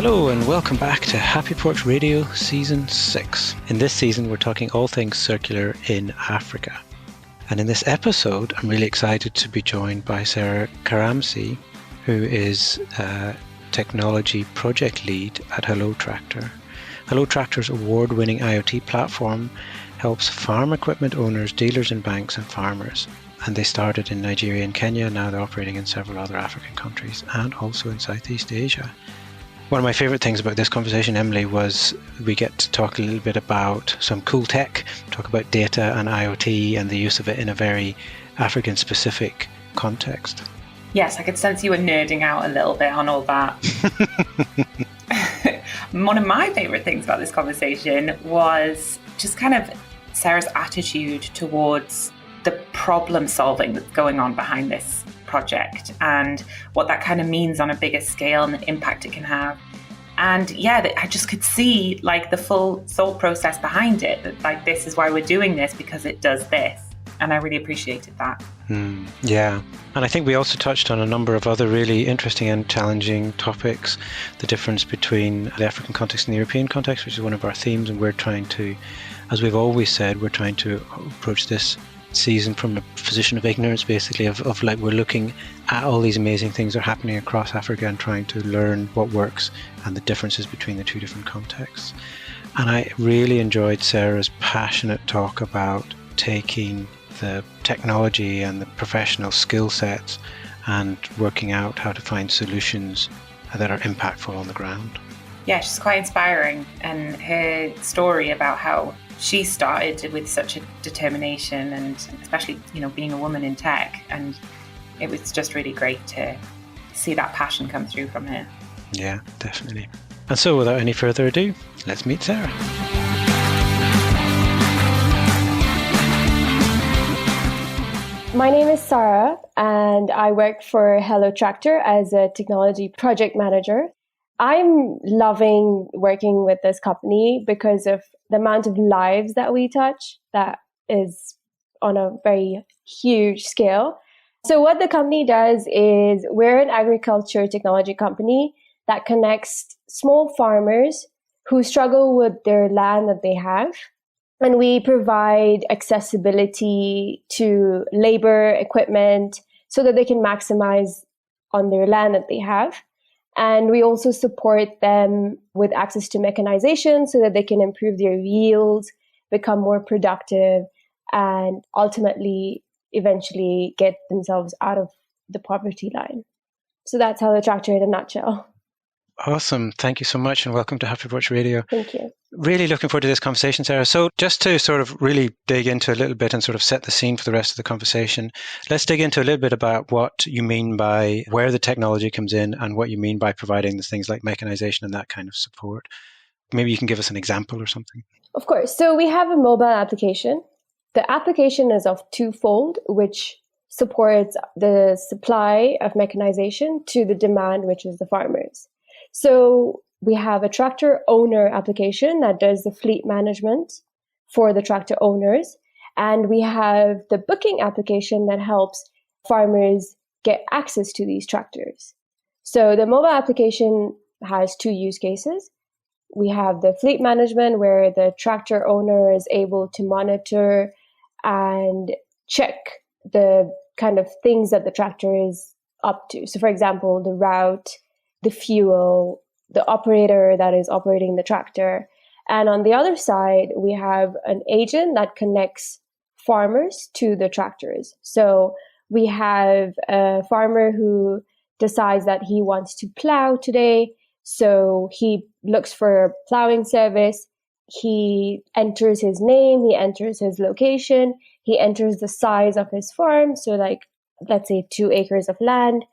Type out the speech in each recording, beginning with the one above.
Hello and welcome back to Happy Porch Radio Season 6. In this season, we're talking all things circular in Africa. And in this episode, I'm really excited to be joined by Sarah Karamsi, who is a technology project lead at Hello Tractor. Hello Tractor's award-winning IoT platform helps farm equipment owners, dealers in banks and farmers. And they started in Nigeria and Kenya, now they're operating in several other African countries and also in Southeast Asia. One of my favorite things about this conversation, Emily, was we get to talk a little bit about some cool tech, talk about data and IoT and the use of it in a very African-specific context. Yes, I could sense you were nerding out a little bit on all that. One of my favorite things about this conversation was just kind of Sarah's attitude towards the problem solving that's going on behind this project and what that kind of means on a bigger scale and the impact it can have. And yeah, I just could see like the full thought process behind it, that like this is why we're doing this, because it does this. And I really appreciated that. Yeah. And I think we also touched on a number of other really interesting and challenging topics. The difference between the African context and the European context, which is one of our themes. And we're trying to, as we've always said, we're trying to approach this season from a position of ignorance, basically, of like we're looking at all these amazing things that are happening across Africa and trying to learn what works and the differences between the two different contexts. And I really enjoyed Sarah's passionate talk about taking the technology and the professional skill sets and working out how to find solutions that are impactful on the ground. Yeah, she's quite inspiring, and her story about how she started with such a determination, and especially, being a woman in tech, and it was just really great to see that passion come through from her. Yeah, definitely. And so without any further ado, let's meet Sarah. My name is Sarah, and I work for Hello Tractor as a technology project manager. I'm loving working with this company because of the amount of lives that we touch that is on a very huge scale. So what the company does is we're an agriculture technology company that connects small farmers who struggle with their land that they have. And we provide accessibility to labor, equipment, so that they can maximize on their land that they have. And we also support them with access to mechanization so that they can improve their yields, become more productive, and ultimately, eventually get themselves out of the poverty line. So that's Hello Tractor in a nutshell. Awesome. Thank you so much, and welcome to Happy Porch Radio. Thank you. Really looking forward to this conversation, Sarah. So just to sort of really dig into a little bit and sort of set the scene for the rest of the conversation, let's dig into a little bit about what you mean by where the technology comes in and what you mean by providing the things like mechanization and that kind of support. Maybe you can give us an example or something. Of course. So we have a mobile application. The application is of twofold, which supports the supply of mechanization to the demand, which is the farmers. So we have a tractor owner application that does the fleet management for the tractor owners. And we have the booking application that helps farmers get access to these tractors. So the mobile application has two use cases. We have the fleet management where the tractor owner is able to monitor and check the kind of things that the tractor is up to. So for example, the route, the fuel, the operator that is operating the tractor. And on the other side, we have an agent that connects farmers to the tractors. So we have a farmer who decides that he wants to plow today. So he looks for a plowing service. He enters his name, he enters his location, he enters the size of his farm. So like, let's say 2 acres of land.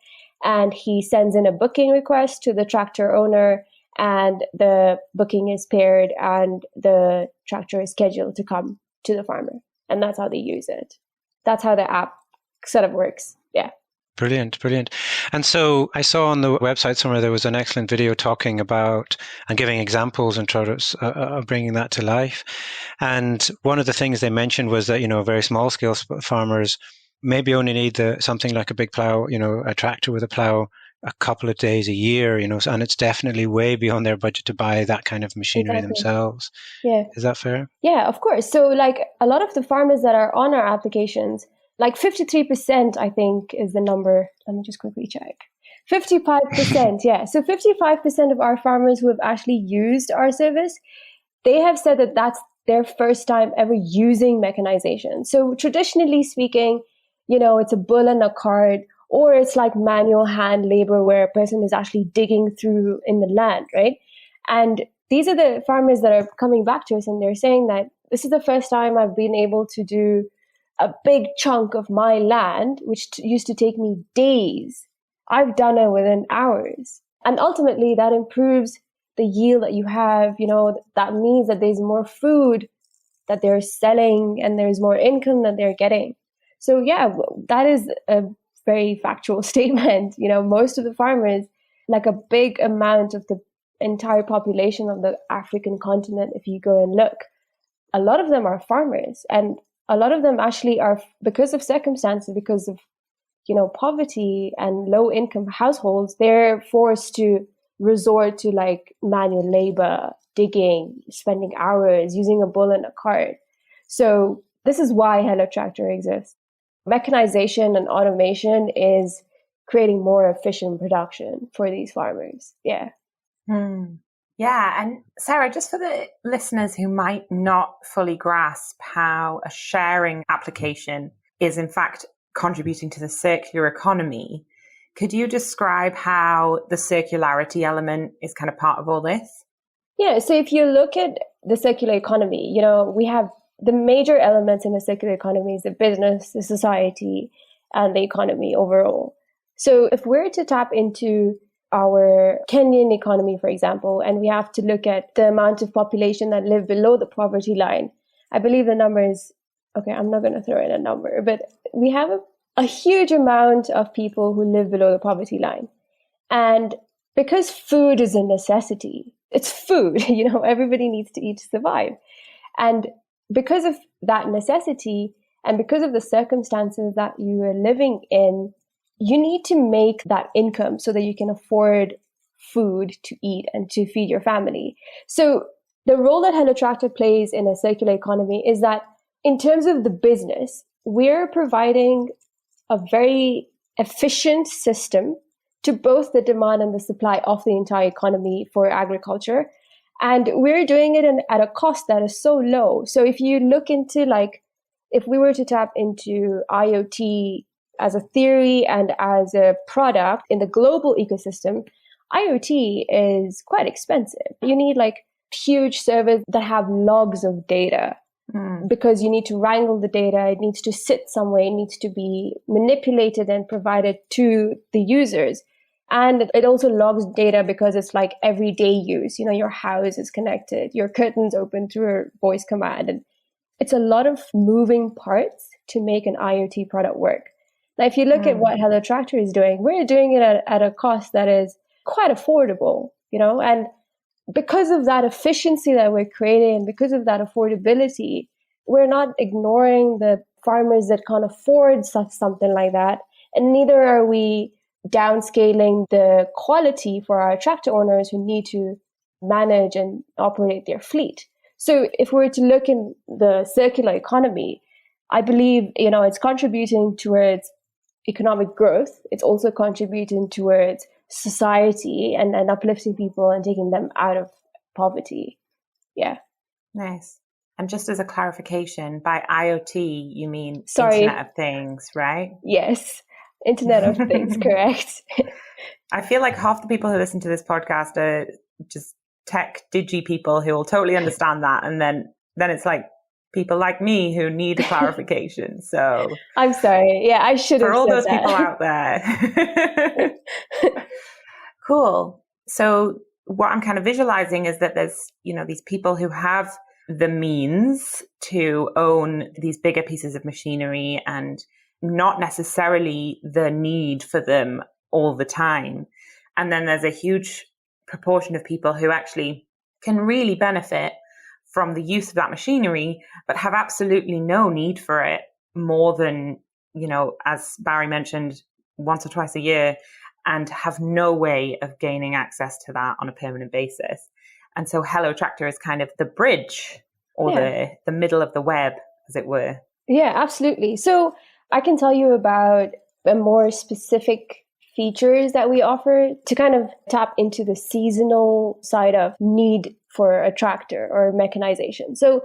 And he sends in a booking request to the tractor owner, and the booking is paired and the tractor is scheduled to come to the farmer. And that's how they use it. That's how the app sort of works. Yeah. Brilliant, brilliant. And so I saw on the website somewhere there was an excellent video talking about and giving examples and of bringing that to life. And one of the things they mentioned was that, very small scale farmers maybe only need something like a big plow, a tractor with a plow a couple of days a year, and it's definitely way beyond their budget to buy that kind of machinery Exactly. themselves. Yeah. Is that fair? Yeah, of course. So like a lot of the farmers that are on our applications, like 53%, I think is the number. Let me just quickly check. 55%, yeah. So 55% of our farmers who have actually used our service, they have said that that's their first time ever using mechanization. So traditionally speaking, it's a bull and a cart, or it's like manual hand labor where a person is actually digging through in the land, right? And these are the farmers that are coming back to us and they're saying that this is the first time I've been able to do a big chunk of my land, which used to take me days. I've done it within hours. And ultimately that improves the yield that you have. That means that there's more food that they're selling and there's more income that they're getting. So yeah, that is a very factual statement. Most of the farmers, like a big amount of the entire population of the African continent, if you go and look, a lot of them are farmers, and a lot of them actually are, because of circumstances, because of poverty and low income households, they're forced to resort to like manual labor, digging, spending hours, using a bull and a cart. So this is why Hello Tractor exists. Mechanization and automation is creating more efficient production for these farmers. Yeah. Yeah. And Sarah, just for the listeners who might not fully grasp how a sharing application is in fact contributing to the circular economy, could you describe how the circularity element is kind of part of all this? Yeah. So if you look at the circular economy, we have the major elements in the circular economy is the business, the society, and the economy overall. So if we're to tap into our Kenyan economy, for example, and we have to look at the amount of population that live below the poverty line, I believe the number is, okay, I'm not going to throw in a number, but we have a huge amount of people who live below the poverty line. And because food is a necessity, it's food, everybody needs to eat to survive. And because of that necessity and because of the circumstances that you are living in, you need to make that income so that you can afford food to eat and to feed your family. So the role that Hello Tractor plays in a circular economy is that in terms of the business, we're providing a very efficient system to both the demand and the supply of the entire economy for agriculture. And we're doing it at a cost that is so low. So if you look into if we were to tap into IoT as a theory and as a product in the global ecosystem, IoT is quite expensive. You need huge servers that have logs of data because you need to wrangle the data. It needs to sit somewhere. It needs to be manipulated and provided to the users. And it also logs data because it's like everyday use. Your house is connected, your curtains open through a voice command. And it's a lot of moving parts to make an IoT product work. Now, if you look at what Hello Tractor is doing, we're doing it at a cost that is quite affordable, and because of that efficiency that we're creating, because of that affordability, we're not ignoring the farmers that can't afford something like that. And neither are we downscaling the quality for our tractor owners who need to manage and operate their fleet. So if we were to look in the circular economy, I believe, it's contributing towards economic growth. It's also contributing towards society and uplifting people and taking them out of poverty. Yeah. Nice. And just as a clarification, by IoT, you mean Internet of Things, right? Yes. Internet of Things, correct. I feel like half the people who listen to this podcast are just tech digi people who will totally understand that. And then it's like people like me who need a clarification. So I'm sorry. Yeah, I should have for all said those that. people out there. Cool. So what I'm kind of visualizing is that there's, these people who have the means to own these bigger pieces of machinery and not necessarily the need for them all the time. And then there's a huge proportion of people who actually can really benefit from the use of that machinery, but have absolutely no need for it more than, as Barry mentioned, once or twice a year. and have no way of gaining access to that on a permanent basis. And so Hello Tractor is kind of the bridge or the middle of the web, as it were. Yeah, absolutely. So I can tell you about a more specific features that we offer to kind of tap into the seasonal side of need for a tractor or mechanization. So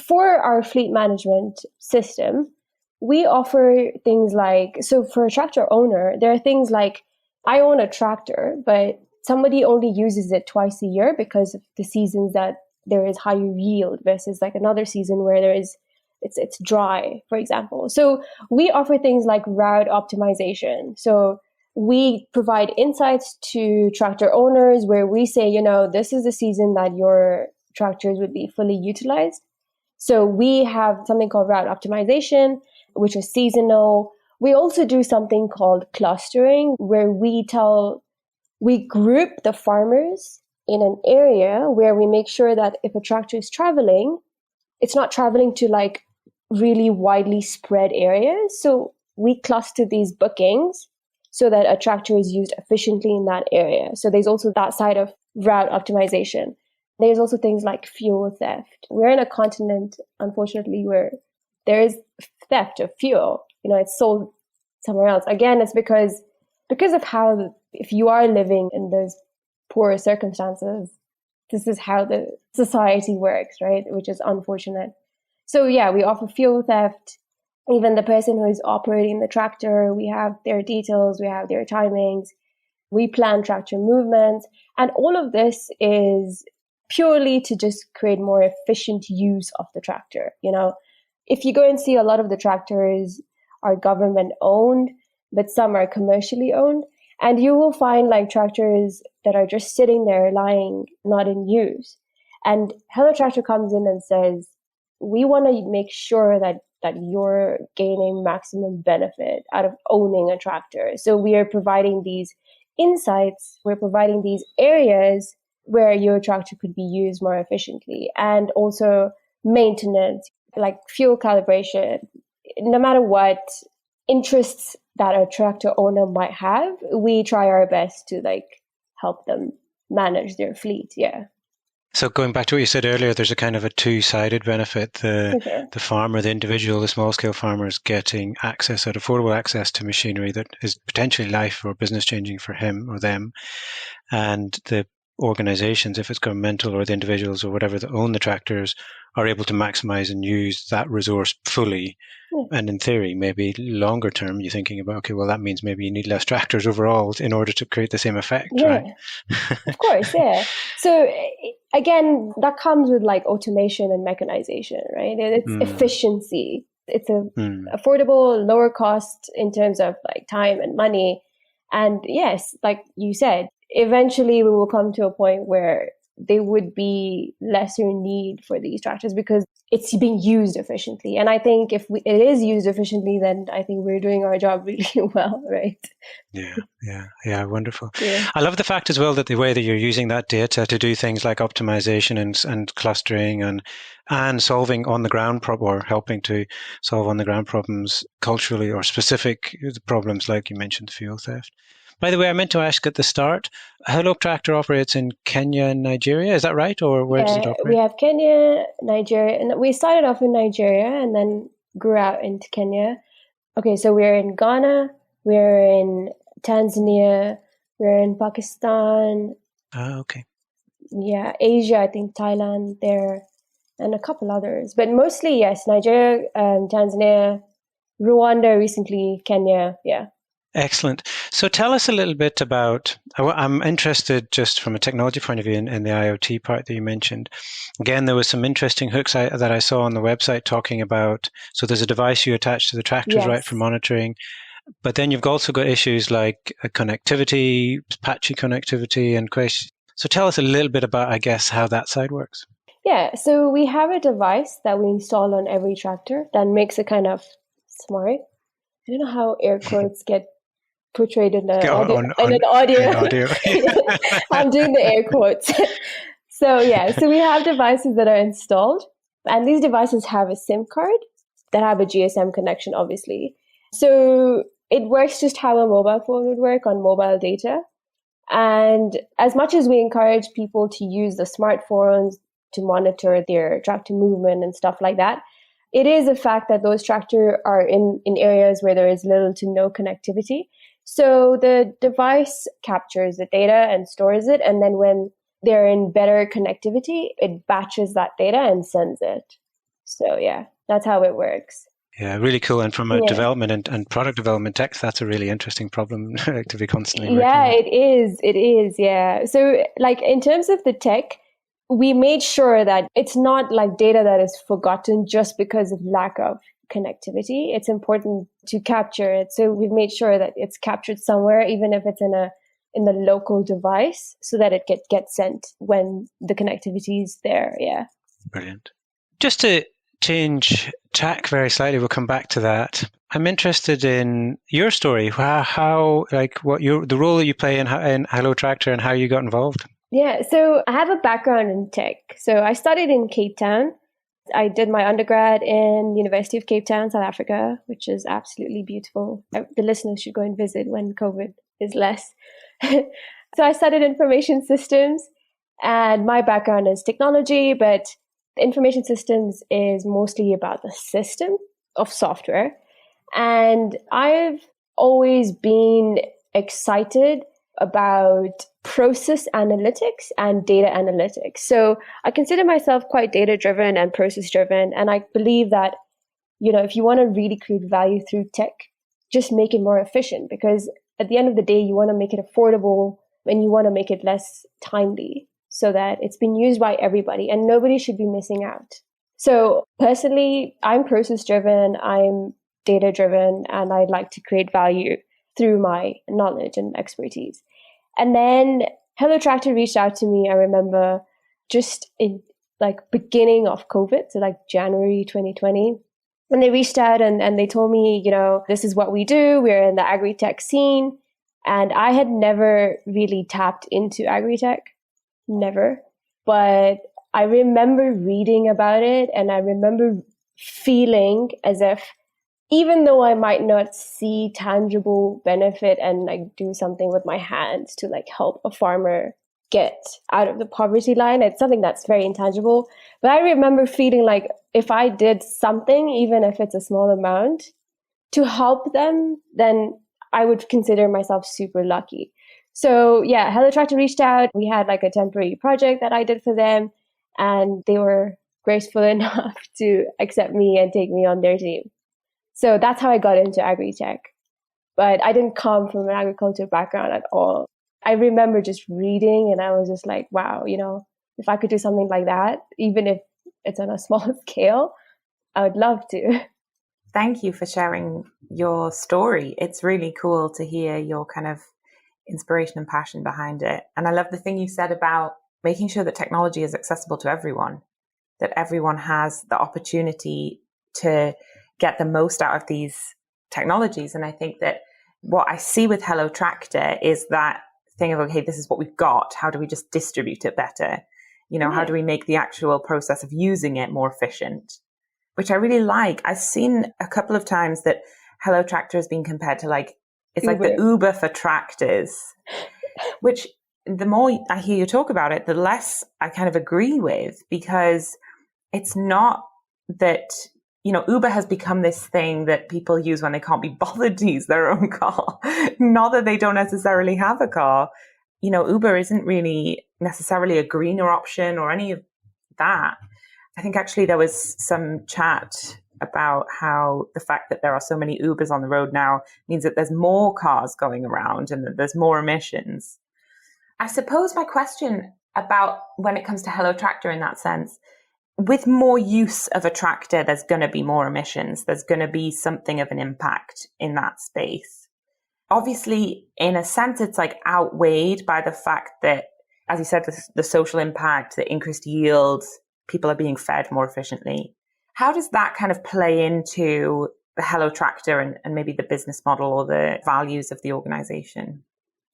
for our fleet management system, we offer things like, so for a tractor owner, there are things like, I own a tractor, but somebody only uses it twice a year because of the seasons that there is higher yield versus like another season where it's dry, for example. So we offer things like route optimization. So we provide insights to tractor owners where we say, this is the season that your tractors would be fully utilized. So we have something called route optimization, which is seasonal. We also do something called clustering, where we group the farmers in an area where we make sure that if a tractor is traveling, it's not traveling to like really widely spread areas. So we cluster these bookings so that a tractor is used efficiently in that area. So there's also that side of route optimization. There's also things like fuel theft. We're in a continent, unfortunately, where there is theft of fuel. It's sold somewhere else. Again, it's because of how, if you are living in those poor circumstances, this is how the society works, right? Which is unfortunate. So yeah, we offer fuel theft. Even the person who is operating the tractor, we have their details, we have their timings, we plan tractor movements. And all of this is purely to just create more efficient use of the tractor. If you go and see, a lot of the tractors are government owned, but some are commercially owned. And you will find like tractors that are just sitting there lying, not in use. And Hello Tractor comes in and says, we want to make sure that you're gaining maximum benefit out of owning a tractor. So we are providing these insights, we're providing these areas where your tractor could be used more efficiently, and also maintenance, like fuel calibration. No matter what interests that a tractor owner might have, we try our best to like help them manage their fleet. Yeah. So going back to what you said earlier, there's a kind of a two-sided benefit. The farmer, the individual, the small-scale farmer is getting affordable access to machinery that is potentially life or business changing for him or them. And the organizations, if it's governmental or the individuals or whatever that own the tractors, are able to maximize and use that resource fully. And in theory, maybe longer term, you're thinking about, okay, well, that means maybe you need less tractors overall in order to create the same effect, right? Of course, yeah. So again, that comes with like automation and mechanization, right? It's efficiency. It's affordable, lower cost in terms of like time and money. And yes, like you said, eventually we will come to a point where there would be lesser need for these tractors because it's being used efficiently. And I think if it is used efficiently, then I think we're doing our job really well, right? Yeah, wonderful. Yeah. I love the fact as well that the way that you're using that data to do things like optimization and clustering and solving on the ground or helping to solve on the ground problems culturally or specific problems like you mentioned fuel theft. By the way, I meant to ask at the start, Hello Tractor operates in Kenya and Nigeria, is that right? Or where does it operate? We have Kenya, Nigeria, and we started off in Nigeria and then grew out into Kenya. Okay, so we're in Ghana, we're in Tanzania, we're in Pakistan. Okay. Yeah, Asia, I think Thailand there, and a couple others. But mostly, yes, Nigeria, Tanzania, Rwanda recently, Kenya, yeah. Excellent. So tell us a little bit about, I'm interested just from a technology point of view in the IoT part that you mentioned. Again, there was some interesting hooks that I saw on the website talking about, so there's a device you attach to the tractors, Yes. right, for monitoring. But then you've also got issues like connectivity, patchy connectivity and questions. So tell us a little bit about, I guess, how that side works. Yeah, so we have a device that we install on every tractor that makes it kind of smart. I don't know how air quotes get portrayed in an audio. I'm doing the air quotes. So we have devices that are installed, and these devices have a SIM card that have a GSM connection, obviously. So it works just how a mobile phone would work on mobile data. And as much as we encourage people to use the smartphones to monitor their tractor movement and stuff like that, it is a fact that those tractors are in areas where there is little to no connectivity. So the device captures the data and stores it. And then when they're in better connectivity, it batches that data and sends it. So yeah, that's how it works. Yeah, really cool. And from a development and product development tech, that's a really interesting problem to be constantly working Yeah, on. it is. It is. Yeah. So like in terms of the tech, we made sure that it's not like data that is forgotten just because of lack of connectivity. It's important to capture it. So we've made sure that it's captured somewhere, even if it's in the local device, so that it gets sent when the connectivity is there. Yeah. Brilliant. Just to change tack very slightly, we'll come back to that. I'm interested in your story. How what the role that you play in Hello Tractor and how you got involved. Yeah, so I have a background in tech. So I studied in Cape Town. I did my undergrad in University of Cape Town, South Africa, which is absolutely beautiful. The listeners should go and visit when COVID is less. So I studied information systems, and my background is technology, but information systems is mostly about the system of software. And I've always been excited about process analytics and data analytics. So I consider myself quite data driven and process driven. And I believe that, if you want to really create value through tech, just make it more efficient, because at the end of the day, you want to make it affordable and you want to make it less timely, so that it's been used by everybody and nobody should be missing out. So personally, I'm process driven, I'm data driven, and I'd like to create value through my knowledge and expertise. And then Hello Tractor reached out to me, I remember, just in beginning of COVID, so January 2020. And they reached out and they told me, this is what we do. We're in the agri-tech scene. And I had never really tapped into agri-tech. Never. But I remember reading about it, and I remember feeling as if, even though I might not see tangible benefit and do something with my hands to help a farmer get out of the poverty line, it's something that's very intangible. But I remember feeling like if I did something, even if it's a small amount, to help them, then I would consider myself super lucky. So yeah, Hello Tractor reached out. We had a temporary project that I did for them, and they were graceful enough to accept me and take me on their team. So that's how I got into agri-tech. But I didn't come from an agriculture background at all. I remember just reading, and I was just like, wow, if I could do something like that, even if it's on a small scale, I would love to. Thank you for sharing your story. It's really cool to hear your kind of inspiration and passion behind it. And I love the thing you said about making sure that technology is accessible to everyone, that everyone has the opportunity to get the most out of these technologies. And I think that what I see with Hello Tractor is that thing of, okay, this is what we've got. How do we just distribute it better? How do we make the actual process of using it more efficient? Which I really like. I've seen a couple of times that Hello Tractor has been compared to it's Uber. Like the Uber for tractors, which the more I hear you talk about it, the less I kind of agree with, because it's not that, Uber has become this thing that people use when they can't be bothered to use their own car, not that they don't necessarily have a car. Uber isn't really necessarily a greener option or any of that. I think actually there was some chat about how the fact that there are so many Ubers on the road now means that there's more cars going around and that there's more emissions. I suppose my question about when it comes to Hello Tractor in that sense, with more use of a tractor, there's going to be more emissions. There's going to be something of an impact in that space. Obviously, in a sense, it's outweighed by the fact that, as you said, the social impact, the increased yields, people are being fed more efficiently. How does that kind of play into the Hello Tractor and maybe the business model or the values of the organization?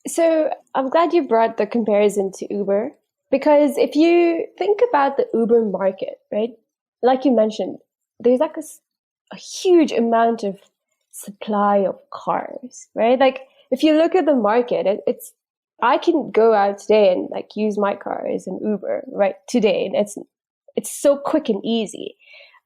So I'm glad you brought the comparison to Uber, because if you think about the Uber market, right, like you mentioned, there's a huge amount of supply of cars, right? Like if you look at the market, I can go out today and like use my car as an Uber right today, and it's so quick and easy.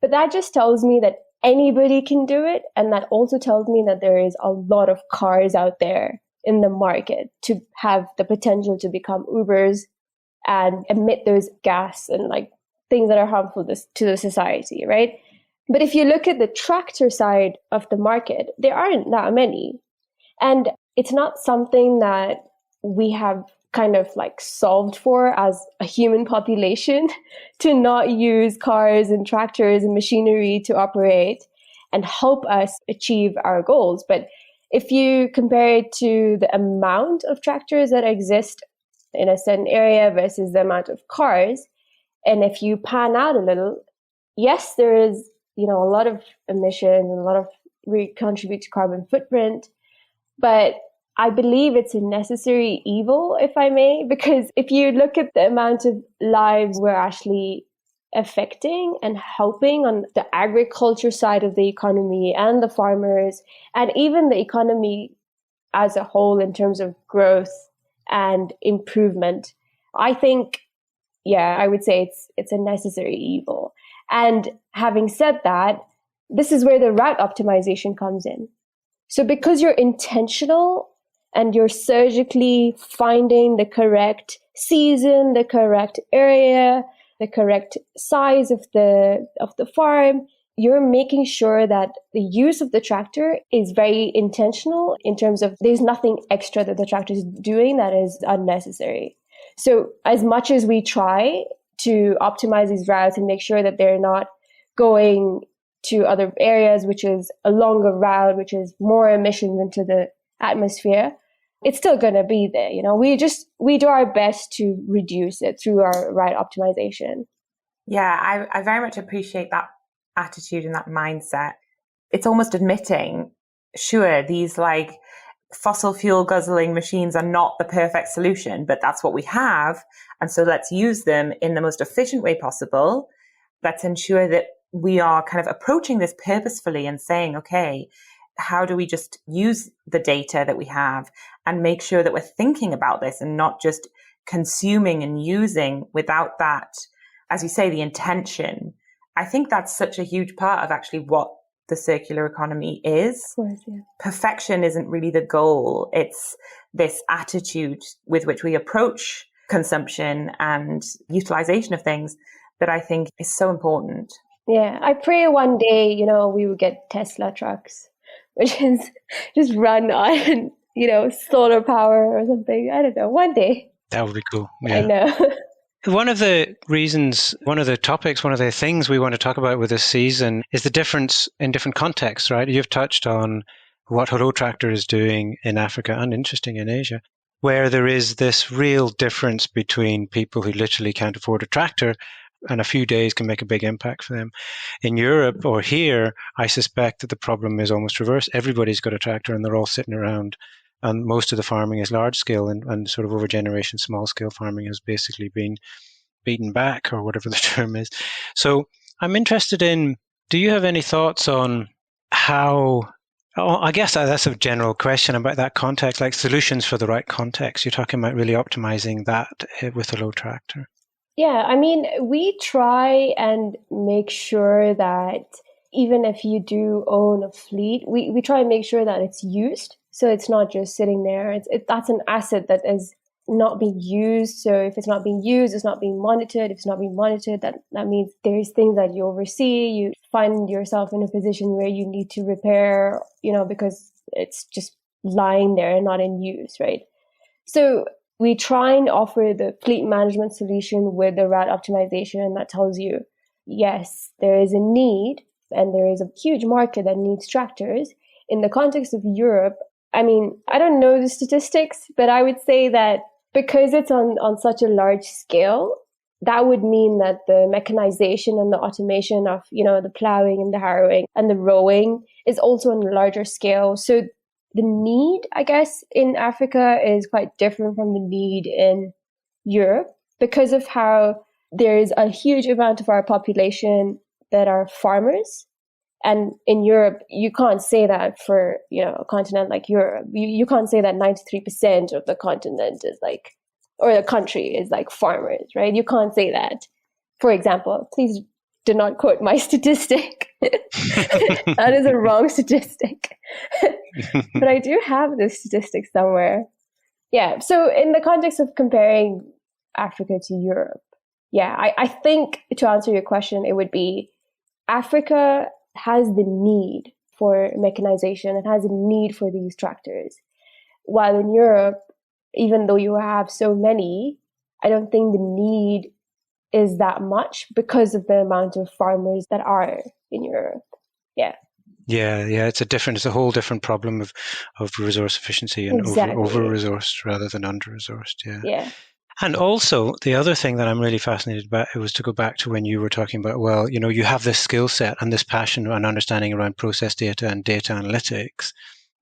But that just tells me that anybody can do it, and that also tells me that there is a lot of cars out there in the market to have the potential to become Ubers and emit those gas and like things that are harmful to the society, right? But if you look at the tractor side of the market, there aren't that many. And it's not something that we have kind of like solved for as a human population to not use cars and tractors and machinery to operate and help us achieve our goals. But if you compare it to the amount of tractors that exist in a certain area versus the amount of cars, and if you pan out a little, yes, there is, a lot of emissions and a lot of we contribute to carbon footprint, but I believe it's a necessary evil, if I may, because if you look at the amount of lives we're actually affecting and helping on the agriculture side of the economy and the farmers and even the economy as a whole in terms of growth and improvement, I think, I would say it's a necessary evil. And having said that, this is where the route optimization comes in. So because you're intentional and you're surgically finding the correct season, the correct area, the correct size of the farm, you're making sure that the use of the tractor is very intentional in terms of there's nothing extra that the tractor is doing that is unnecessary. So as much as we try to optimize these routes and make sure that they're not going to other areas, which is a longer route, which is more emissions into the atmosphere, it's still going to be there. We do our best to reduce it through our route optimization. Yeah, I very much appreciate that attitude and that mindset. It's almost admitting, sure, these like fossil fuel guzzling machines are not the perfect solution, but that's what we have. And so let's use them in the most efficient way possible. Let's ensure that we are kind of approaching this purposefully and saying, okay, how do we just use the data that we have and make sure that we're thinking about this and not just consuming and using without that, as you say, the intention. I think that's such a huge part of actually what the circular economy is. Of course, yeah. Perfection isn't really the goal. It's this attitude with which we approach consumption and utilization of things that I think is so important. Yeah, I pray one day, we will get Tesla trucks, which is just run on, solar power or something. I don't know, one day. That would be cool. Yeah. I know. One of the reasons, one of the topics, one of the things we want to talk about with this season is the difference in different contexts, right? You've touched on what Hello Tractor is doing in Africa and interesting in Asia, where there is this real difference between people who literally can't afford a tractor and a few days can make a big impact for them. In Europe or here, I suspect that the problem is almost reversed. Everybody's got a tractor and they're all sitting around. And most of the farming is large scale and sort of over generation, small scale farming has basically been beaten back or whatever the term is. So I'm interested in, do you have any thoughts on how, I guess that's a general question about that context, like solutions for the right context. You're talking about really optimizing that with a low tractor. Yeah, I mean, we try and make sure that even if you do own a fleet, we try and make sure that it's used. So it's not just sitting there. That's an asset that is not being used. So if it's not being used, it's not being monitored. If it's not being monitored, that means there's things that you oversee. You find yourself in a position where you need to repair, because it's just lying there and not in use, right? So we try and offer the fleet management solution with the route optimization, and that tells you, yes, there is a need and there is a huge market that needs tractors. In the context of Europe, I mean, I don't know the statistics, but I would say that because it's on such a large scale, that would mean that the mechanization and the automation of, the plowing and the harrowing and the rowing is also on a larger scale. So the need, I guess, in Africa is quite different from the need in Europe because of how there is a huge amount of our population that are farmers. And in Europe, you can't say that for, a continent like Europe. You can't say that 93% of the continent is like, or the country is like farmers, right? You can't say that. For example, please do not quote my statistic. That is a wrong statistic. But I do have this statistic somewhere. Yeah. So in the context of comparing Africa to Europe, I think to answer your question, it would be Africa has the need for mechanization. It has a need for these tractors. While in Europe, even though you have so many, I don't think the need is that much because of the amount of farmers that are in Europe. Yeah. Yeah, it's a whole different problem of resource efficiency and Exactly. over-resourced rather than under-resourced. Yeah. And also, the other thing that I'm really fascinated about, it was to go back to when you were talking about, well, you have this skill set and this passion and understanding around process data and data analytics,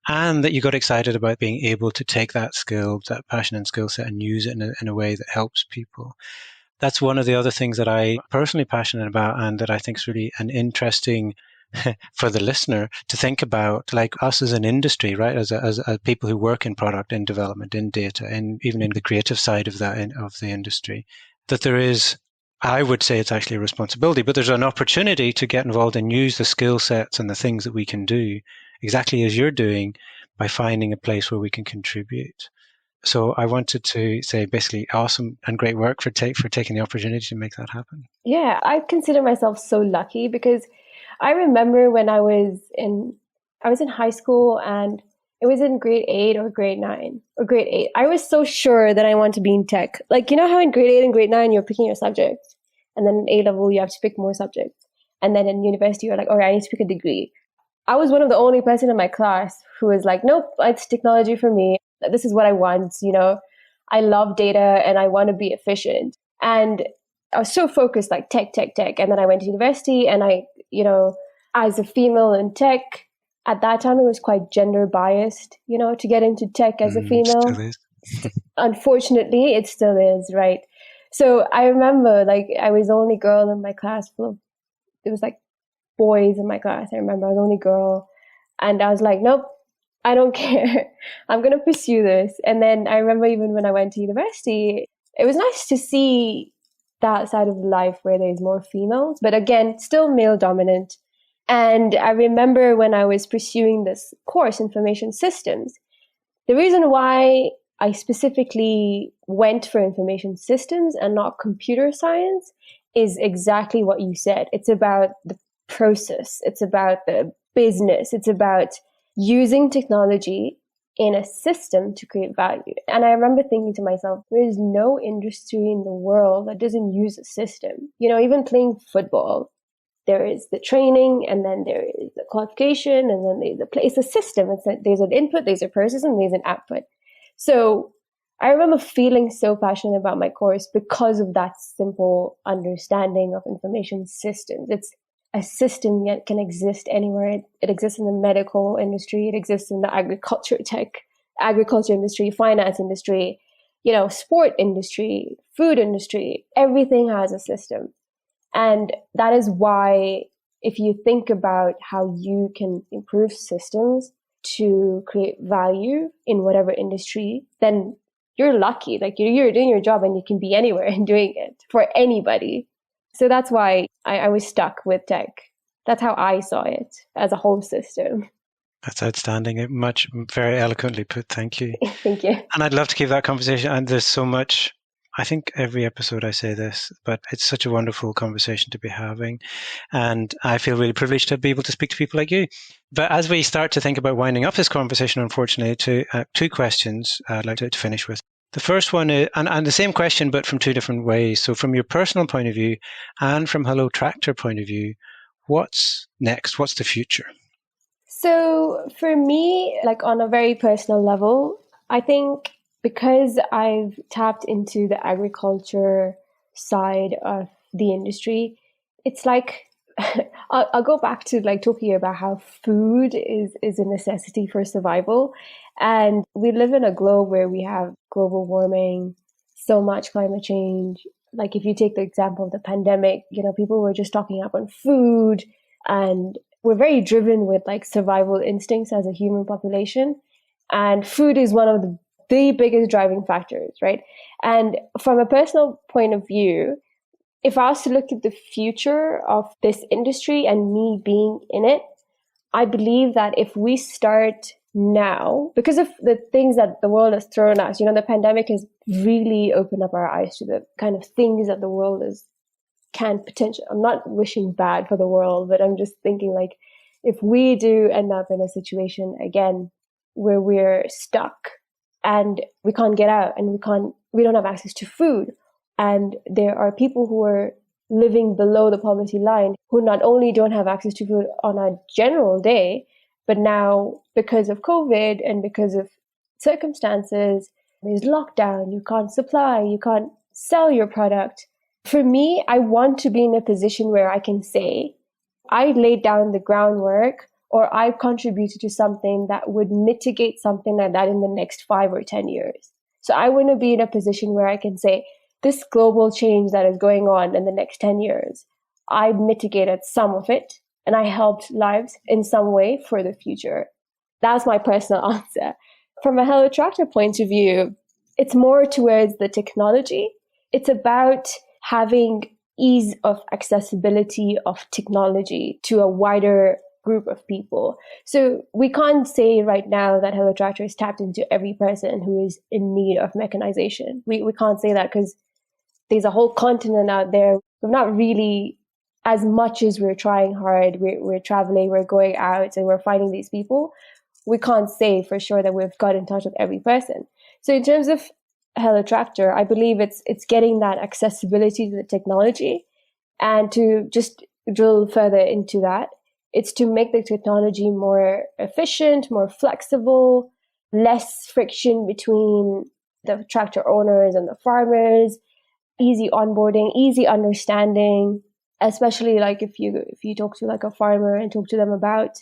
and that you got excited about being able to take that skill, that passion and skill set, and use it in a way that helps people. That's one of the other things that I'm personally passionate about, and that I think is really an interesting for the listener to think about, like us as an industry, right? As people who work in product, in development, in data, and even in the creative side of that of the industry, that there is, I would say it's actually a responsibility, but there's an opportunity to get involved and use the skill sets and the things that we can do exactly as you're doing by finding a place where we can contribute. So I wanted to say basically awesome and great work for taking the opportunity to make that happen. Yeah, I consider myself so lucky because I remember when I was in high school, and it was in grade 8 or grade 9 or grade 8. I was so sure that I want to be in tech. Like, how in grade 8 and grade 9, you're picking your subjects, and then in A-level, you have to pick more subjects. And then in university, you're like, okay, I need to pick a degree. I was one of the only person in my class who was like, nope, it's technology for me. This is what I want. I love data and I want to be efficient. And I was so focused, like tech. And then I went to university, and I, as a female in tech, at that time it was quite gender biased, to get into tech as a female. Still is. Unfortunately, it still is, right? So I remember, like, I was the only girl in my class it was like boys in my class. I remember I was the only girl, and I was like, nope, I don't care. I'm going to pursue this. And then I remember even when I went to university, it was nice to see that side of life where there's more females, but again, still male dominant. And I remember when I was pursuing this course, information systems, the reason why I specifically went for information systems and not computer science is exactly what you said. It's about the process. It's about the business. It's about using technology in a system to create value. And I remember thinking to myself, there is no industry in the world that doesn't use a system. Even playing football, there is the training, and then there is the qualification, and then there's it's a system. There's an input, there's a process, and there's an output. So I remember feeling so passionate about my course because of that simple understanding of information systems. It's a system that can exist anywhere. It exists in the medical industry. It exists in the agriculture industry, finance industry, sport industry, food industry. Everything has a system. And that is why, if you think about how you can improve systems to create value in whatever industry, then you're lucky. Like, you're doing your job and you can be anywhere and doing it for anybody. So that's why I was stuck with tech. That's how I saw it, as a whole system. That's outstanding. Very eloquently put. Thank you. Thank you. And I'd love to keep that conversation. And there's so much, I think every episode I say this, but it's such a wonderful conversation to be having. And I feel really privileged to be able to speak to people like you. But as we start to think about winding up this conversation, unfortunately, two questions I'd like to finish with. The first one is, and the same question, but from two different ways. So from your personal point of view and from Hello Tractor point of view, what's next? What's the future? So for me, like on a very personal level, I think because I've tapped into the agriculture side of the industry, it's like, I'll go back to like talking about how food is a necessity for survival. And we live in a globe where we have global warming, so much climate change. Like if you take the example of the pandemic, people were just stocking up on food, and we're very driven with like survival instincts as a human population. And food is one of the biggest driving factors, right? And from a personal point of view, if I was to look at the future of this industry and me being in it, I believe that if we start now, because of the things that the world has thrown us, the pandemic has really opened up our eyes to the kind of things that the world can potentially, I'm not wishing bad for the world, but I'm just thinking like, if we do end up in a situation again where we're stuck and we can't get out and we don't have access to food, and there are people who are living below the poverty line who not only don't have access to food on a general day, but now because of COVID and because of circumstances, there's lockdown, you can't supply, you can't sell your product. For me, I want to be in a position where I can say, I laid down the groundwork or I contributed to something that would mitigate something like that in the next 5 or 10 years. So I want to be in a position where I can say, this global change that is going on in the next 10 years, I mitigated some of it and I helped lives in some way for the future. That's my personal answer. From a Hello Tractor point of view, it's more towards the technology. It's about having ease of accessibility of technology to a wider group of people. So we can't say right now that Hello Tractor is tapped into every person who is in need of mechanization. We can't say that because there's a whole continent out there. We're not really, as much as we're trying hard, we're traveling, we're going out and we're finding these people, we can't say for sure that we've got in touch with every person. So in terms of Hello Tractor, I believe it's getting that accessibility to the technology. And to just drill further into that, it's to make the technology more efficient, more flexible, less friction between the tractor owners and the farmers, easy onboarding, easy understanding, especially like if you talk to like a farmer and talk to them about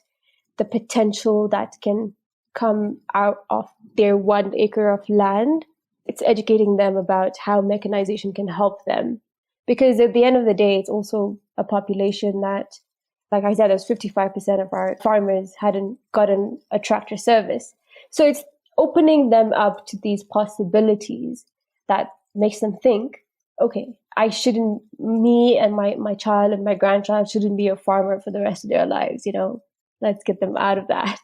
the potential that can come out of their 1 acre of land. It's educating them about how mechanization can help them. Because at the end of the day, it's also a population that, like I said, there's 55% of our farmers hadn't gotten a tractor service. So it's opening them up to these possibilities that makes them think, okay, me and my child and my grandchild shouldn't be a farmer for the rest of their lives, let's get them out of that.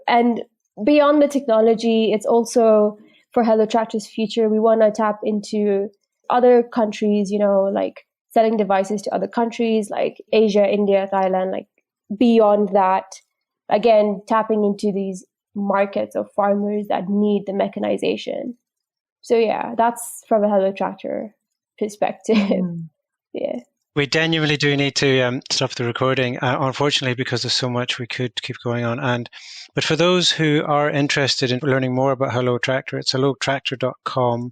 And beyond the technology, it's also for Hello Tractor's future, we want to tap into other countries, like selling devices to other countries like Asia, India, Thailand, like beyond that, again, tapping into these markets of farmers that need the mechanization. So yeah, that's from a Hello Tractor perspective. Yeah. We genuinely do need to stop the recording, unfortunately, because there's so much we could keep going on. But for those who are interested in learning more about Hello Tractor, it's hellotractor.com.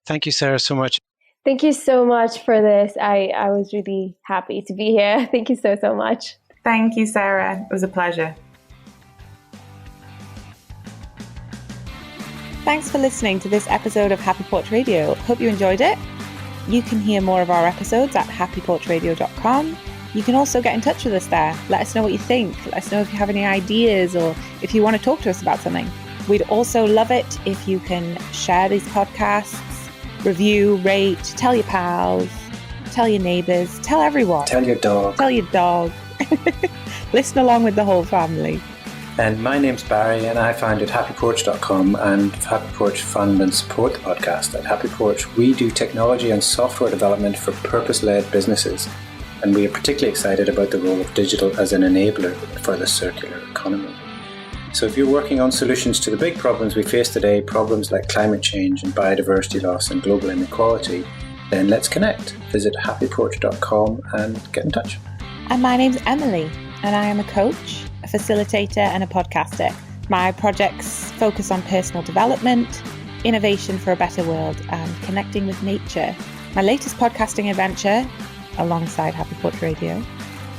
Thank you, Sarah, so much. Thank you so much for this. I was really happy to be here. Thank you so much. Thank you, Sarah. It was a pleasure. Thanks for listening to this episode of Happy Porch Radio. Hope you enjoyed it. You can hear more of our episodes at happyporchradio.com. You can also get in touch with us there. Let us know what you think. Let us know if you have any ideas or if you want to talk to us about something. We'd also love it if you can share these podcasts, review, rate, tell your pals, tell your neighbours, tell everyone. Tell your dog. Tell your dog. Listen along with the whole family. And my name's Barry, and I founded happyporch.com and Happy Porch fund and support the podcast. At Happy Porch, we do technology and software development for purpose-led businesses, and we are particularly excited about the role of digital as an enabler for the circular economy. So if you're working on solutions to the big problems we face today, problems like climate change and biodiversity loss and global inequality, then let's connect. Visit happyporch.com and get in touch. And my name's Emily, and I am a coach, a facilitator and a podcaster. My projects focus on personal development, innovation for a better world and connecting with nature. My latest podcasting adventure, alongside Happy Porch Radio,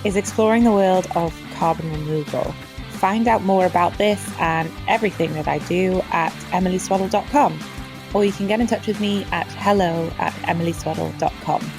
is exploring the world of carbon removal. Find out more about this and everything that I do at emilyswaddle.com, or you can get in touch with me at hello@emilyswaddle.com.